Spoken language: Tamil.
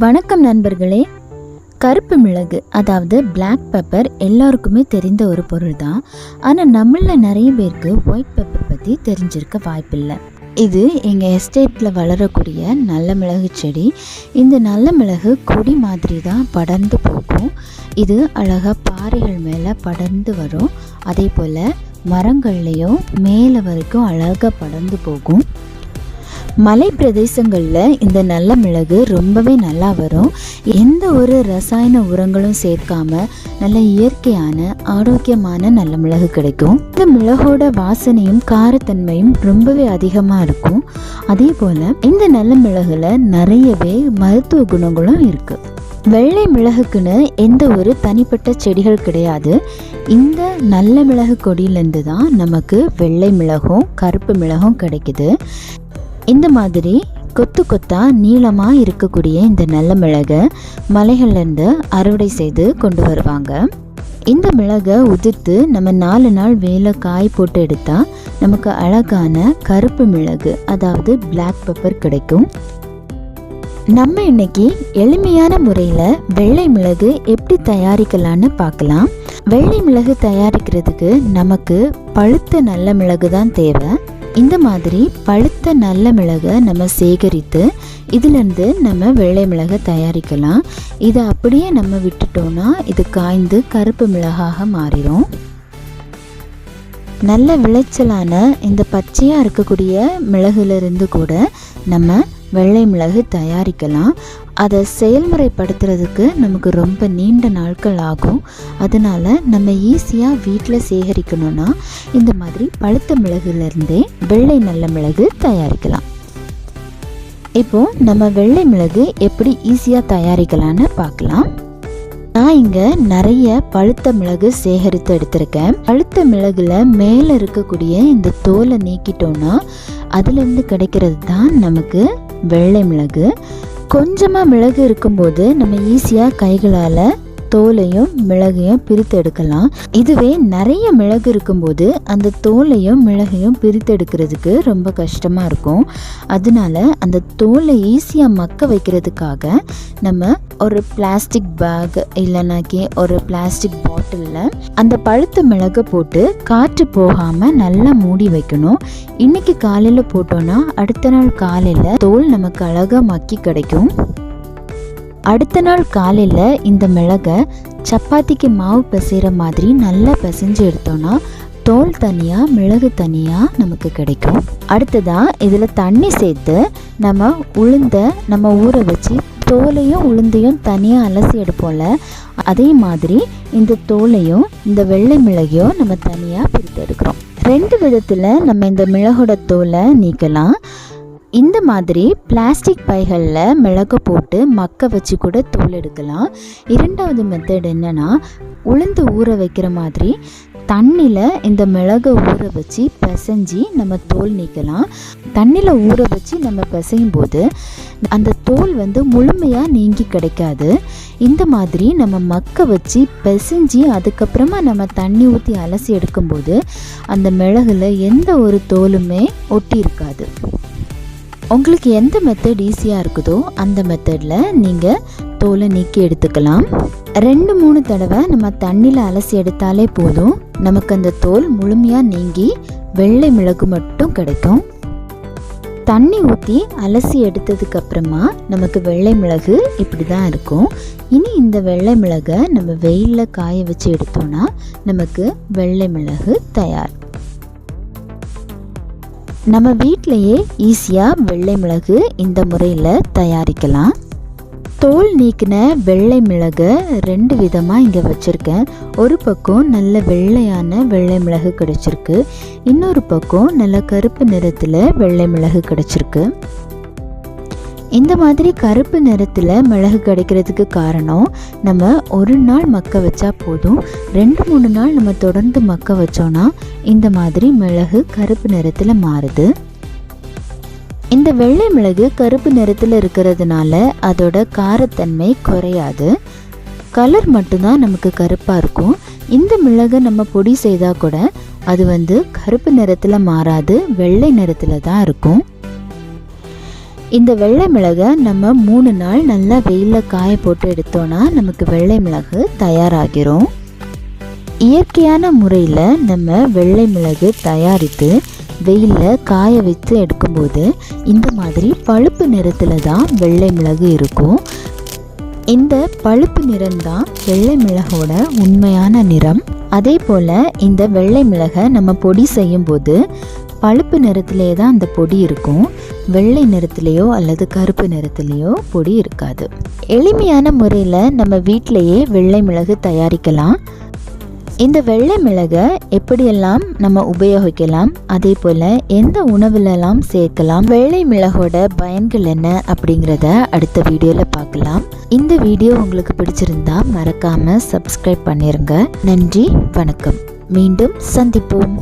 வணக்கம் நண்பர்களே. கருப்பு மிளகு அதாவது பிளாக் பெப்பர் எல்லாருக்குமே தெரிந்த ஒரு பொருள் தான். ஆனால் நம்மள நிறைய பேருக்கு ஒயிட் பெப்பர் பற்றி தெரிஞ்சிருக்க வாய்ப்பில்லை. இது எங்கள் எஸ்டேட்டில் வளரக்கூடிய நல்ல மிளகு செடி. இந்த நல்ல மிளகு கொடி மாதிரி தான் படர்ந்து போகும். இது அழகாக பாறைகள் மேலே படர்ந்து வரும். அதே போல் மரங்கள்லேயும் மேலே வரைக்கும் அழகாக படர்ந்து போகும். மலை பிரதேசங்களில் இந்த நல்ல மிளகு ரொம்பவே நல்லா வரும். எந்த ஒரு ரசாயன உரங்களும் சேர்க்காம நல்ல இயற்கையான ஆரோக்கியமான நல்ல மிளகு கிடைக்கும். இந்த மிளகோட வாசனையும் காரத்தன்மையும் ரொம்பவே அதிகமாக இருக்கும். அதே போல் இந்த நல்ல மிளகுல நிறையவே மருத்துவ குணங்களும் இருக்குது. வெள்ளை மிளகுக்குன்னு எந்த ஒரு தனிப்பட்ட செடிகள் கிடையாது. இந்த நல்ல மிளகு கொடியிலேருந்து தான் நமக்கு வெள்ளை மிளகும் கருப்பு மிளகும் கிடைக்குது. இந்த மாதிரி கொத்து கொத்தா நீளமாக இருக்கக்கூடிய இந்த நல்ல மிளகை மலைகள்லேருந்து அறுவடை செய்து கொண்டு வருவாங்க. இந்த மிளகை உதிர்த்து நம்ம 4 நாள் வேலை காய் போட்டு எடுத்தால் நமக்கு அழகான கருப்பு மிளகு அதாவது பிளாக் பெப்பர் கிடைக்கும். நம்ம இன்னைக்கு எளிமையான முறையில் வெள்ளை மிளகு எப்படி தயாரிக்கலான்னு பார்க்கலாம். வெள்ளை மிளகு தயாரிக்கிறதுக்கு நமக்கு பழுத்த நல்ல மிளகு தான் தேவை. இந்த மாதிரி பழுத்த நல்ல மிளகை நம்ம சேகரித்து இதிலேருந்து நம்ம வெள்ளை மிளகை தயாரிக்கலாம். இதை அப்படியே நம்ம விட்டுட்டோம்னா இது காய்ந்து கருப்பு மிளகாக மாறிடும். நல்ல விளைச்சலான இந்த பச்சையாக இருக்கக்கூடிய மிளகுலேருந்து கூட நம்ம வெள்ளை மிளகு தயாரிக்கலாம். அதை செயல்முறைப்படுத்துறதுக்கு நமக்கு ரொம்ப நீண்ட நாட்கள் ஆகும். அதனால் நம்ம ஈஸியாக வீட்டில் சேகரிக்கணும்னா இந்த மாதிரி பழுத்த மிளகுலேருந்தே வெள்ளை நல்ல மிளகு தயாரிக்கலாம். இப்போது நம்ம வெள்ளை மிளகு எப்படி ஈஸியாக தயாரிக்கலான்னு பார்க்கலாம். நான் இங்கே நிறைய பழுத்த மிளகு சேகரித்து எடுத்திருக்கேன். பழுத்த மிளகுல மேலே இருக்கக்கூடிய இந்த தோலை நீக்கிட்டோன்னா அதுலேருந்து கிடைக்கிறது தான் நமக்கு வெள்ளை மிளகு. கொஞ்சமாக மிளகு இருக்கும்போது நம்ம ஈஸியாக கைகளால் தோலையும் மிளகையும் பிரித்து எடுக்கலாம். இதுவே நிறைய மிளகு இருக்கும்போது அந்த தோலையும் மிளகையும் பிரித்து எடுக்கிறதுக்கு ரொம்ப கஷ்டமாக இருக்கும். அதனால அந்த தோலை ஈஸியாக மக்க வைக்கிறதுக்காக நம்ம ஒரு பிளாஸ்டிக் பேக் இல்லைனாக்கி ஒரு பிளாஸ்டிக் பாட்டிலில் அந்த பழுத்த மிளகை போட்டு காற்று போகாமல் நல்லா மூடி வைக்கணும். இன்னைக்கு காலையில் போட்டோன்னா அடுத்த நாள் காலையில் தோல் நமக்கு அழகாக மக்கி கிடைக்கும். அடுத்த நாள் காலையில் இந்த மிளகை சப்பாத்திக்கு மாவு பிசைகிற மாதிரி நல்லா பிசைஞ்சு எடுத்தோன்னா தோல் தனியாக மிளகு தனியாக நமக்கு கிடைக்கும். அடுத்ததாக இதில் தண்ணி சேர்த்து நம்ம ஊற வச்சு தோலையும் உளுந்தையும் தனியாக அலசி எடுப்போம்ல, அதே மாதிரி இந்த தோலையும் இந்த வெள்ளை மிளகையும் நம்ம தனியாக பிரித்து எடுக்கிறோம். 2 விதத்தில் நம்ம இந்த மிளகோட தோலை நீக்கலாம். இந்த மாதிரி பிளாஸ்டிக் பைகளில் மிளகு போட்டு மக்க வச்சு கூட தோல் எடுக்கலாம். 2வது மெத்தட் என்னென்னா உளுந்து ஊற வைக்கிற மாதிரி தண்ணியில் இந்த மிளகை ஊற வச்சு பிசைஞ்சி நம்ம தோல் நீக்கலாம். தண்ணியில் ஊற வச்சு நம்ம பிசையும் போது அந்த தோல் முழுமையாக நீங்கி கிடைக்காது. இந்த மாதிரி நம்ம மக்க வச்சு பிசைஞ்சி அதுக்கப்புறமா நம்ம தண்ணி ஊற்றி அலசி எடுக்கும்போது அந்த மிளகுல எந்த ஒரு தோலுமே ஒட்டி இருக்காது. உங்களுக்கு எந்த மெத்தட் ஈஸியாக இருக்குதோ அந்த மெத்தடில் நீங்கள் தோலை நீக்கி எடுத்துக்கலாம். 2-3 தடவை நம்ம தண்ணியில் அலசி எடுத்தாலே போதும். நமக்கு அந்த தோல் முழுமையாக நீங்கி வெள்ளை மிளகு மட்டும் கிடைக்கும். தண்ணி ஊற்றி அலசி எடுத்ததுக்கப்புறமா நமக்கு வெள்ளை மிளகு இப்படி தான் இருக்கும். இனி இந்த வெள்ளை மிளகை நம்ம வெயிலில் காய வச்சு எடுத்தோன்னா நமக்கு வெள்ளை மிளகு தயார். நம்ம வீட்டிலையே ஈஸியாக வெள்ளை மிளகு இந்த முறையில் தயாரிக்கலாம். தோல் நீக்கின வெள்ளை மிளகை 2 விதமாக இங்கே வச்சுருக்கேன். ஒரு பக்கம் நல்ல வெள்ளையான வெள்ளை மிளகு கிடச்சிருக்கு, இன்னொரு பக்கம் நல்ல கருப்பு நிறத்தில் வெள்ளை மிளகு கிடச்சிருக்கு. இந்த மாதிரி கருப்பு நிறத்தில் மிளகு கிடைக்கிறதுக்கு காரணம் நம்ம ஒரு நாள் மக்க வச்சா போதும். 2-3 நாள் நம்ம தொடர்ந்து மக்க வச்சோன்னா இந்த மாதிரி மிளகு கருப்பு நிறத்தில் மாறுது. இந்த வெள்ளை மிளகு கருப்பு நிறத்தில் இருக்கிறதுனால அதோட காரத்தன்மை குறையாது. கலர் மட்டும்தான் நமக்கு கருப்பாக இருக்கும். இந்த மிளகை நம்ம பொடி செய்தால் கூட அது கருப்பு நிறத்தில் மாறாது, வெள்ளை நிறத்தில் தான் இருக்கும். இந்த வெள்ளை மிளகை நம்ம 3 நாள் நல்லா வெயிலில் காய போட்டு எடுத்தோன்னா நமக்கு வெள்ளை மிளகு தயாராகிரும். இயற்கையான முறையில் நம்ம வெள்ளை மிளகு தயாரித்து வெயிலில் காய வச்சு எடுக்கும்போது இந்த மாதிரி பழுப்பு நிறத்தில் தான் வெள்ளை மிளகு இருக்கும். இந்த பழுப்பு நிறம்தான் வெள்ளை மிளகோட உண்மையான நிறம். அதே போல் இந்த வெள்ளை மிளகை நம்ம பொடி செய்யும்போது பழுப்பு நிறத்திலே தான் அந்த பொடி இருக்கும். வெள்ளை நிறத்திலேயோ அல்லது கருப்பு நிறத்திலேயோ பொடி இருக்காது. எளிமையான முறையில் நம்ம வீட்டிலையே வெள்ளை மிளகு தயாரிக்கலாம். இந்த வெள்ளை மிளகை எப்படியெல்லாம் நம்ம உபயோகிக்கலாம், அதே போல் எந்த உணவுலலாம் சேர்க்கலாம், வெள்ளை மிளகோட பயன்கள் என்ன அப்படிங்கிறத அடுத்த வீடியோவில் பார்க்கலாம். இந்த வீடியோ உங்களுக்கு பிடிச்சிருந்தா மறக்காமல் சப்ஸ்கிரைப் பண்ணிடுங்க. நன்றி, வணக்கம். மீண்டும் சந்திப்போம்.